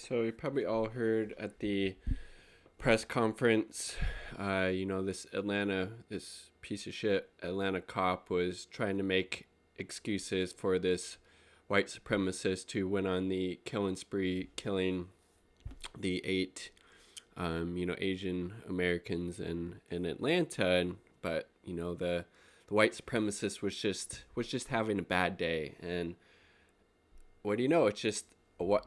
So you probably all heard at the press conference, this piece of shit Atlanta cop was trying to make excuses for this white supremacist who went on the killing spree, killing the eight, Asian Americans in Atlanta. But the white supremacist was just having a bad day, and what do you know? It's just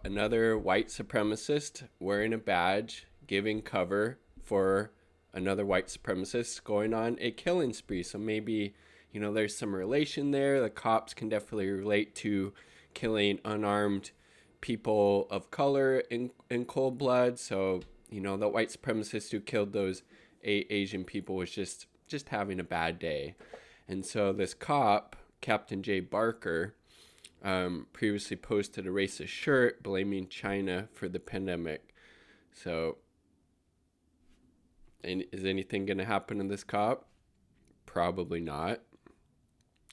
another white supremacist wearing a badge, giving cover for another white supremacist going on a killing spree. So maybe, there's some relation there. The cops can definitely relate to killing unarmed people of color in cold blood. So, the white supremacist who killed those eight Asian people was just having a bad day. And so this cop, Captain J. Barker, previously posted a racist shirt blaming China for the pandemic. So, is anything going to happen to this cop? Probably not.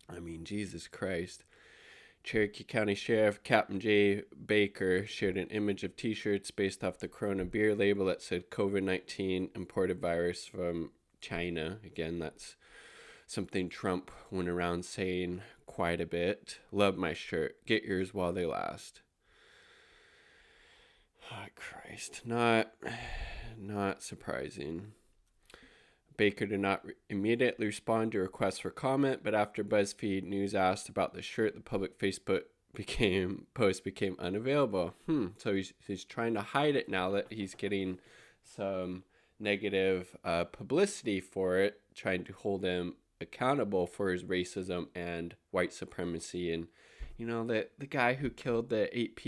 I mean, Jesus Christ. Cherokee County Sheriff Captain J. Baker shared an image of t-shirts based off the Corona beer label that said COVID-19 imported virus from China. Again, that's something Trump went around saying quite a bit. Love my shirt. Get yours while they last. Oh, Christ. Not surprising. Baker did not immediately respond to requests for comment, but after BuzzFeed News asked about the shirt, the public Facebook post became unavailable. So he's trying to hide it now that he's getting some negative publicity for it, trying to hold him accountable for his racism and white supremacy. And the guy who killed the eight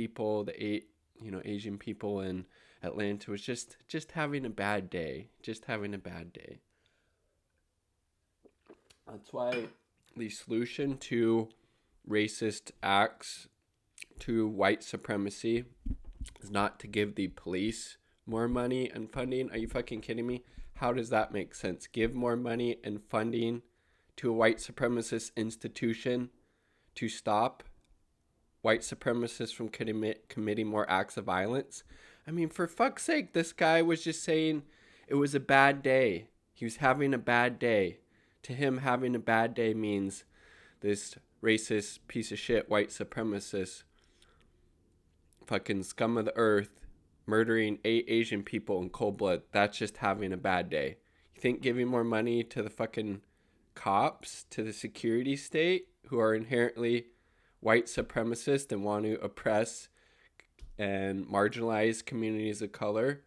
Asian people in Atlanta was just having a bad day. That's why the solution to racist acts, to white supremacy, is not to give the police more money and funding. Are you fucking kidding me? How does that make sense? Give more money and funding to a white supremacist institution to stop white supremacists from committing more acts of violence? I mean, for fuck's sake, this guy was just saying it was a bad day. He was having a bad day. To him, having a bad day means this racist piece of shit white supremacist, fucking scum of the earth, murdering 8 Asian people in cold blood. That's just having a bad day. You think giving more money to the fucking cops, to the security state, who are inherently white supremacist and want to oppress and marginalize communities of color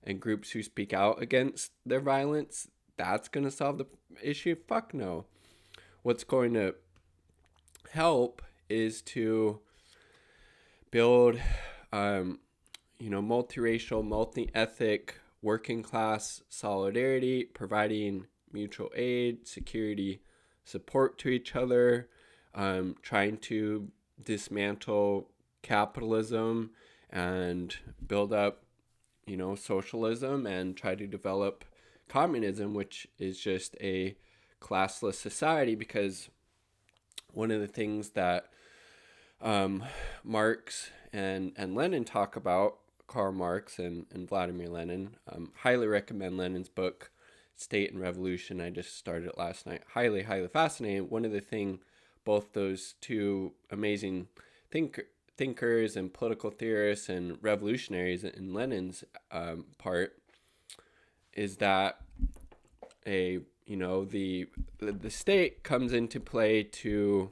and groups who speak out against their violence, that's going to solve the issue? Fuck no. What's going to help is to build, multiracial, multi-ethnic, working class solidarity, providing mutual aid, security, support to each other, trying to dismantle capitalism and build up, socialism, and try to develop communism, which is just a classless society. Because one of the things that Marx and Lenin talk about, Karl Marx and Vladimir Lenin, highly recommend Lenin's book, State and Revolution. I just started it last night. Highly, highly fascinating. One of the things both those two amazing thinkers and political theorists and revolutionaries in Lenin's part is that the state comes into play to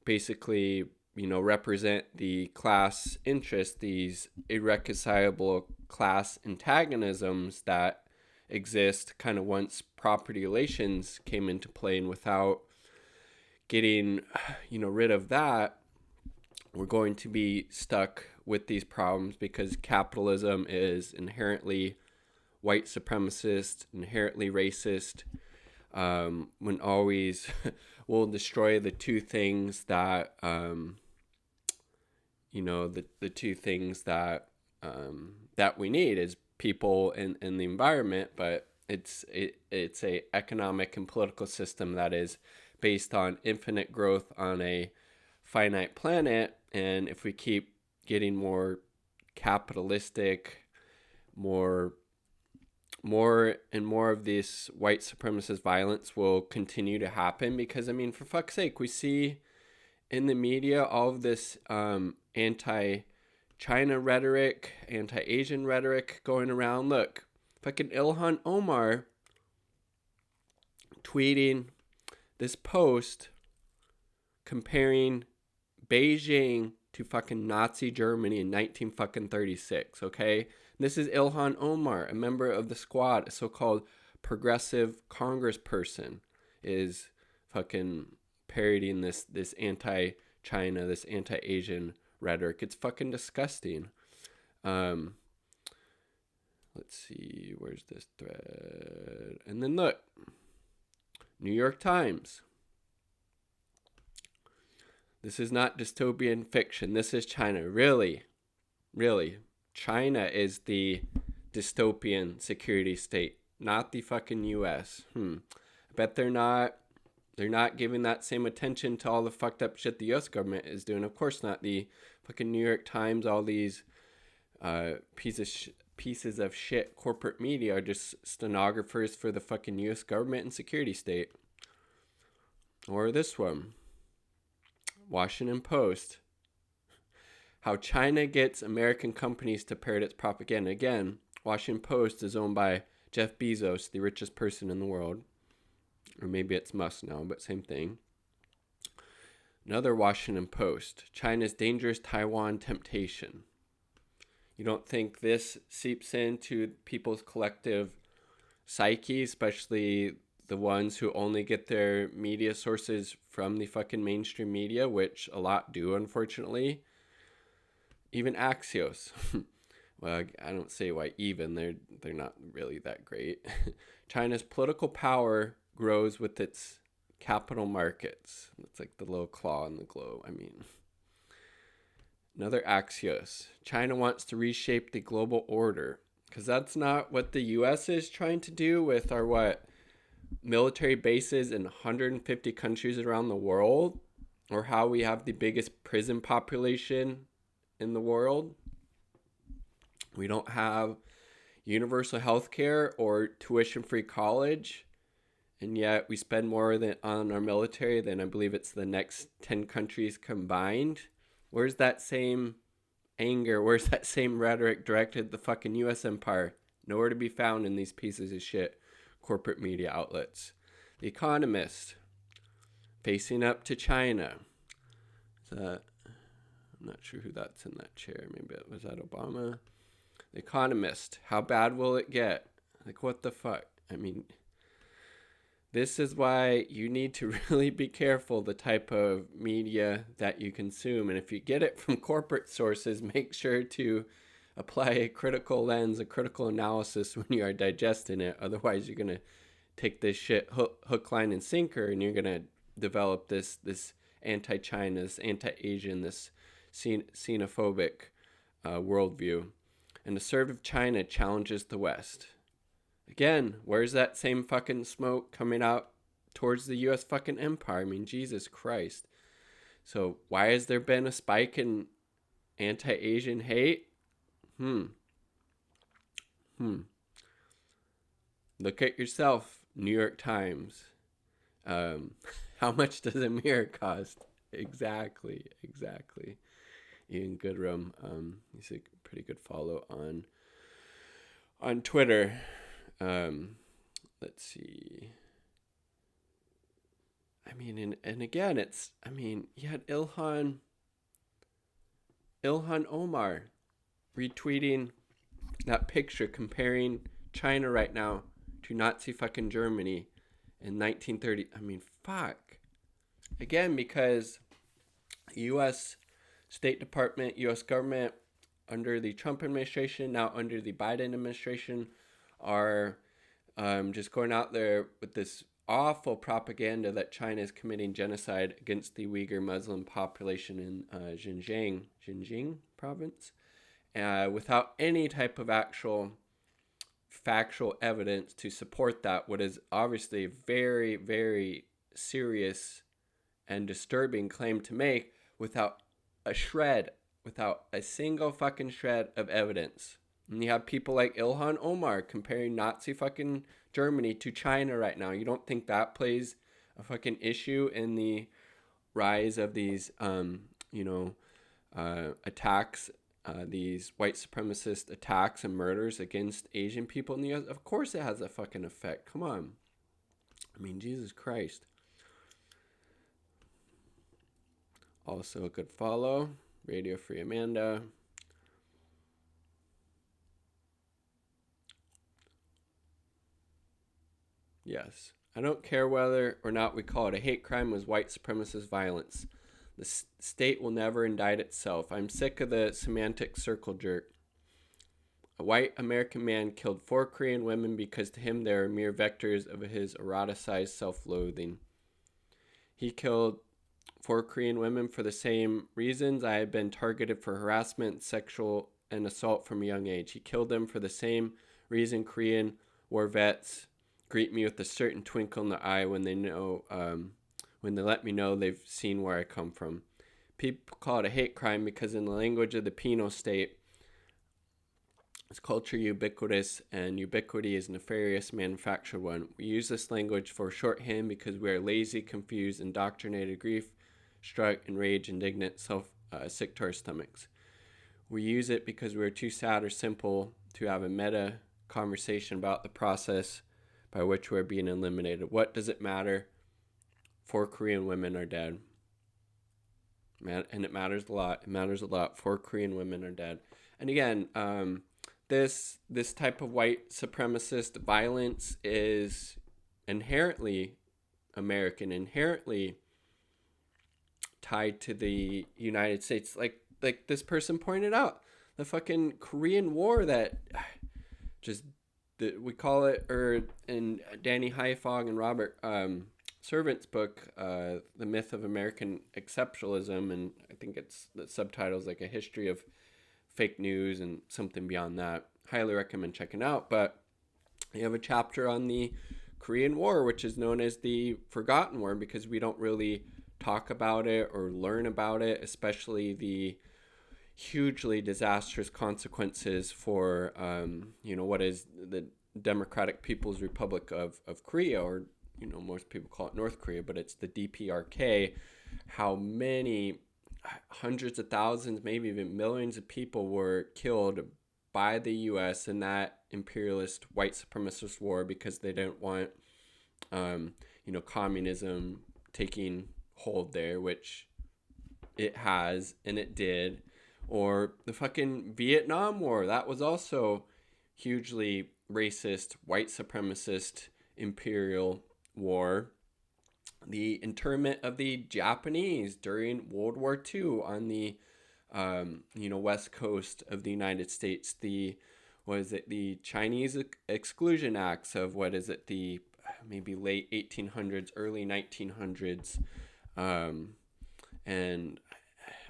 basically represent the class interest, these irreconcilable class antagonisms that exist kind of once property relations came into play. And without getting rid of that, we're going to be stuck with these problems, because capitalism is inherently white supremacist, inherently racist, when always will destroy the two things that the two things that we need is people and the environment. But it's a economic and political system that is based on infinite growth on a finite planet. And if we keep getting more capitalistic, more and more of this white supremacist violence will continue to happen. Because, I mean, for fuck's sake, we see in the media all of this anti-China rhetoric, anti-Asian rhetoric going around. Look, fucking Ilhan Omar tweeting this post comparing Beijing to fucking Nazi Germany in 1936, okay? This is Ilhan Omar, a member of the Squad, a so-called progressive congressperson, is fucking parodying this anti-China, this anti-Asian rhetoric. It's fucking disgusting. Let's see, where's this thread? And then look, New York Times. This is not dystopian fiction. This is China. Really, China is the dystopian security state, not the fucking U.S. I bet they're not giving that same attention to all the fucked up shit the U.S. government is doing. Of course not. The fucking New York Times, all these pieces of shit corporate media are just stenographers for the fucking U.S. government and security state. Or this one, Washington Post. How China gets American companies to parrot its propaganda. Again, Washington Post is owned by Jeff Bezos, the richest person in the world. Or maybe it's Musk now, but same thing. Another Washington Post. China's dangerous Taiwan temptation. You don't think this seeps into people's collective psyche, especially the ones who only get their media sources from the fucking mainstream media, which a lot do, unfortunately. Even Axios. Well, I don't say why even. They're not really that great. China's political power grows with its capital markets. It's like the little claw in the globe. I mean, another Axios. China wants to reshape the global order. Because that's not what the U.S. is trying to do with our military bases in 150 countries around the world, or how we have the biggest prison population in the world. We don't have universal health care or tuition-free college, and yet we spend more on our military than I believe it's the next 10 countries combined. Where's that same anger? Where's that same rhetoric directed at the fucking U.S. empire? Nowhere to be found in these pieces of shit corporate media outlets. The Economist, facing up to China. I'm not sure who that's in that chair. Maybe it was that Obama. The Economist, how bad will it get? Like, what the fuck? I mean, this is why you need to really be careful the type of media that you consume. And if you get it from corporate sources, make sure to apply a critical lens, a critical analysis when you are digesting it. Otherwise, you're going to take this shit hook, line, and sinker, and you're going to develop this anti-China, this anti-Asian, this xenophobic worldview. And assertive China challenges the West. Again, where's that same fucking smoke coming out towards the U.S. fucking empire? I mean, Jesus Christ. So why has there been a spike in anti-Asian hate? Look at yourself, New York Times. How much does a mirror cost? Exactly. Ian Goodrum, he's a pretty good follow on Twitter. Let's see. I mean, and again, you had Ilhan Omar retweeting that picture comparing China right now to Nazi fucking Germany in 1930. I mean, fuck. Again, because U.S. State Department, U.S. government, under the Trump administration, now under the Biden administration, are just going out there with this awful propaganda that China is committing genocide against the Uyghur Muslim population in Xinjiang province, without any type of actual factual evidence to support that, what is obviously a very, very serious and disturbing claim to make, without a shred without a single fucking shred of evidence. And you have people like Ilhan Omar comparing Nazi fucking Germany to China right now. You don't think that plays a fucking issue in the rise of these, attacks, these white supremacist attacks and murders against Asian people in the U.S.? Of course it has a fucking effect. Come on. I mean, Jesus Christ. Also a good follow. Radio Free Amanda. Yes. I don't care whether or not we call it a hate crime as white supremacist violence. The state will never indict itself. I'm sick of the semantic circle jerk. A white American man killed 4 Korean women because to him they are mere vectors of his eroticized self-loathing. He killed 4 Korean women for the same reasons I have been targeted for harassment, sexual, and assault from a young age. He killed them for the same reason Korean war vets greet me with a certain twinkle in the eye when they let me know they've seen where I come from. People call it a hate crime because in the language of the penal state, it's culture ubiquitous, and ubiquity is nefarious manufactured one. We use this language for shorthand because we are lazy, confused, indoctrinated, grief, struck, enraged, indignant, sick to our stomachs. We use it because we are too sad or simple to have a meta conversation about the process by which we're being eliminated. What does it matter? 4 Korean women are dead. And it matters a lot. It matters a lot. 4 Korean women are dead. And again, this type of white supremacist violence is inherently American, inherently tied to the United States. Like this person pointed out, the fucking Korean War that just we call it, or in Danny Heifog and Robert Servant's book, The Myth of American Exceptionalism, and I think the subtitle's like A History of Fake News and something beyond that. Highly recommend checking out. But you have a chapter on the Korean War, which is known as the Forgotten War, because we don't really talk about it or learn about it, especially the hugely disastrous consequences for, what is the Democratic People's Republic of Korea, or, most people call it North Korea, but it's the DPRK. How many hundreds of thousands, maybe even millions of people were killed by the U.S. in that imperialist white supremacist war because they didn't want, communism taking hold there, which it has, and it did. Or the fucking Vietnam War, that was also hugely racist, white supremacist, imperial war. The internment of the Japanese during World War II on the, west coast of the United States. The Chinese Exclusion Acts of the maybe late 1800s, early 1900s, and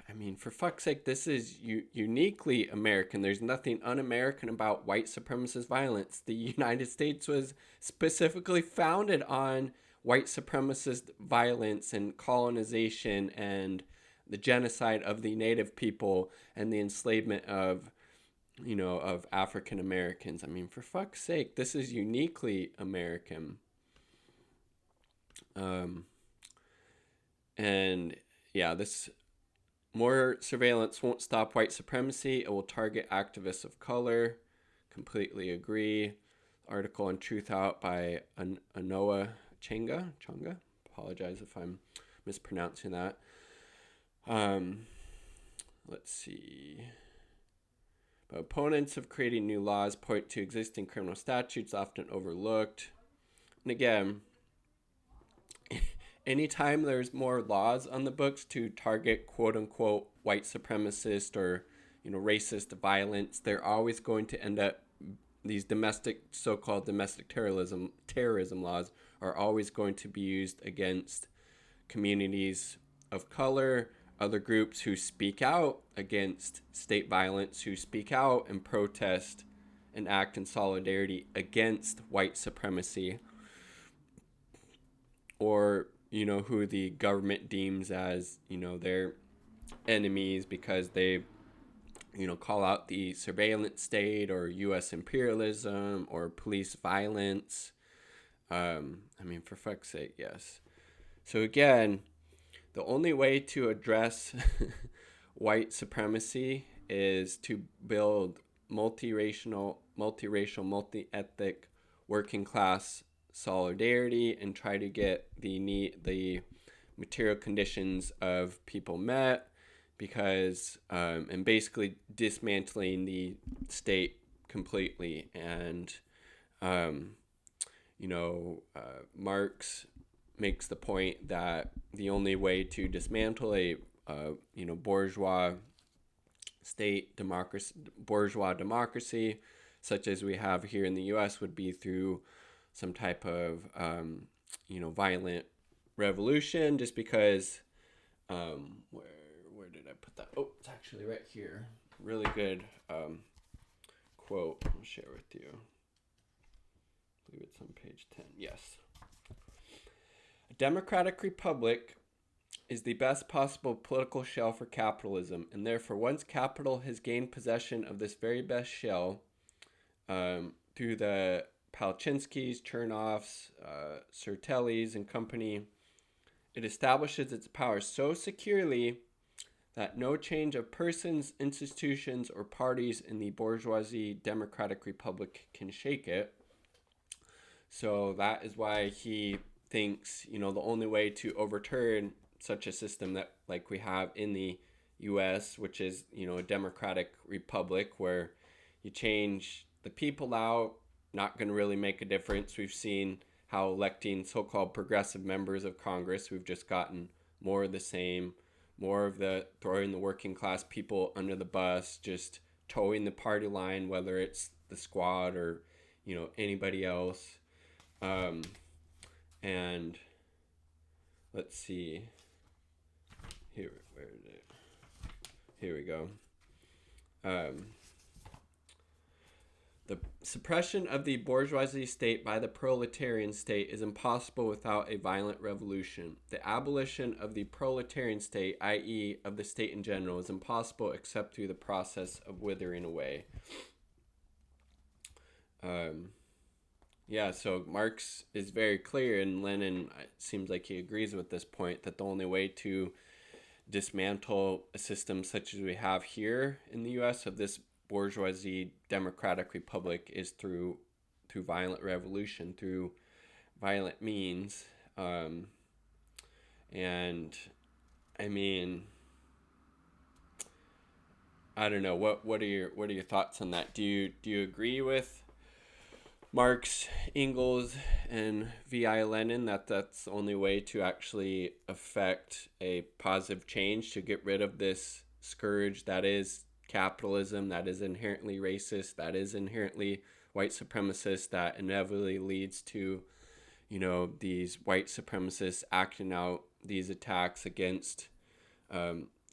I mean, for fuck's sake, this is uniquely American. There's nothing un-American about white supremacist violence. The United States was specifically founded on white supremacist violence and colonization and the genocide of the native people and the enslavement of African Americans. I mean, for fuck's sake, this is uniquely American. And yeah, this more surveillance won't stop white supremacy. It will target activists of color. Completely agree. Article on Truth Out by Anoa Changa. Apologize if I'm mispronouncing that. Let's see. But opponents of creating new laws point to existing criminal statutes often overlooked. And again, anytime there's more laws on the books to target quote unquote white supremacist or racist violence, they're always going to end up, these so-called domestic terrorism laws are always going to be used against communities of color, other groups who speak out against state violence, who speak out and protest and act in solidarity against white supremacy, or who the government deems as their enemies because they call out the surveillance state or U.S. imperialism or police violence. I mean, for fuck's sake, yes. So again, the only way to address white supremacy is to build multiracial, multi-ethnic, working class solidarity and try to get the material conditions of people met, because and basically dismantling the state completely. And Marx makes the point that the only way to dismantle a bourgeois state democracy, such as we have here in the U.S., would be through some type of violent revolution. Just because where did I put that? Oh, it's actually right here. Really good quote I'll share with you. I believe it's on page 10. Yes. A democratic republic is the best possible political shell for capitalism, and therefore once capital has gained possession of this very best shell, through the Palczynskis, Chernoffs, Sertelis, and company, it establishes its power so securely that no change of persons, institutions, or parties in the bourgeoisie democratic republic can shake it. So that is why he thinks, the only way to overturn such a system that like we have in the US, which is, a democratic republic where you change the people out, not going to really make a difference. We've seen how electing so-called progressive members of Congress, we've just gotten more of the same, more of the throwing the working class people under the bus, just towing the party line, whether it's the squad or, anybody else. And let's see. Here we go. The suppression of the bourgeoisie state by the proletarian state is impossible without a violent revolution. The abolition of the proletarian state, i.e., of the state in general, is impossible except through the process of withering away. So Marx is very clear, and Lenin, it seems like he agrees with this point, that the only way to dismantle a system such as we have here in the U.S. of this bourgeoisie democratic republic is through violent revolution, through violent means. And I mean, I don't know, what are your thoughts on that? Do you agree with Marx, Engels, and V.I. Lenin that that's the only way to actually affect a positive change, to get rid of this scourge that is capitalism, that is inherently racist, that is inherently white supremacist, that inevitably leads to, these white supremacists acting out these attacks against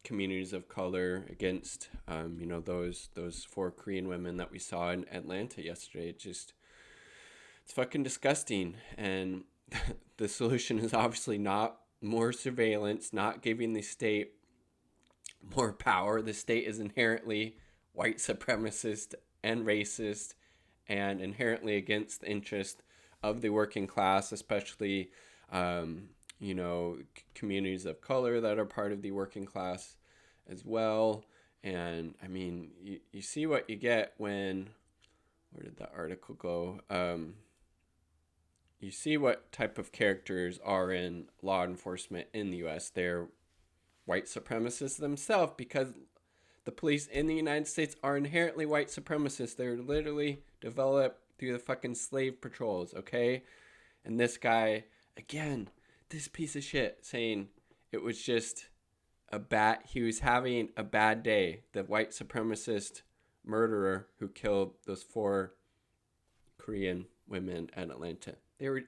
communities of color, against, those 4 Korean women that we saw in Atlanta yesterday? It's fucking disgusting. And the solution is obviously not more surveillance, not giving the state more power. The state is inherently white supremacist and racist and inherently against the interest of the working class, especially, communities of color that are part of the working class as well. And I mean, you see what you get when, where did the article go? You see what type of characters are in law enforcement in the U.S. They're white supremacists themselves, because the police in the United States are inherently white supremacists. They're literally developed through the fucking slave patrols, okay? And this guy, again, this piece of shit, saying it was just he was having a bad day. The white supremacist murderer who killed those 4 Korean women at Atlanta.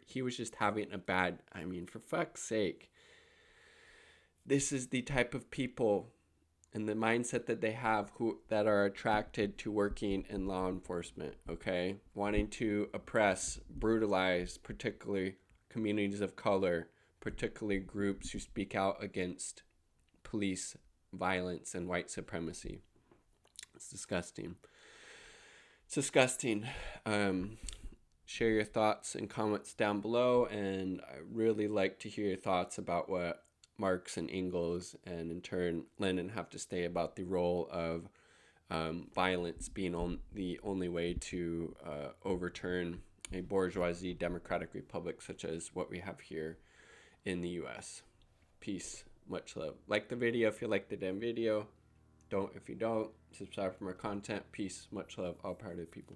He was just having a bad, I mean, for fuck's sake. This is the type of people and the mindset that they have that are attracted to working in law enforcement, okay? Wanting to oppress, brutalize, particularly communities of color, particularly groups who speak out against police violence and white supremacy. It's disgusting. It's disgusting. Share your thoughts and comments down below, and I really like to hear your thoughts about what Marx and Engels and in turn Lenin have to say about the role of violence being the only way to overturn a bourgeoisie democratic republic such as what we have here in the US. Peace. Much love. Like the video if you like the damn video. Don't if you don't. Subscribe for more content. Peace. Much love. All proud of the people.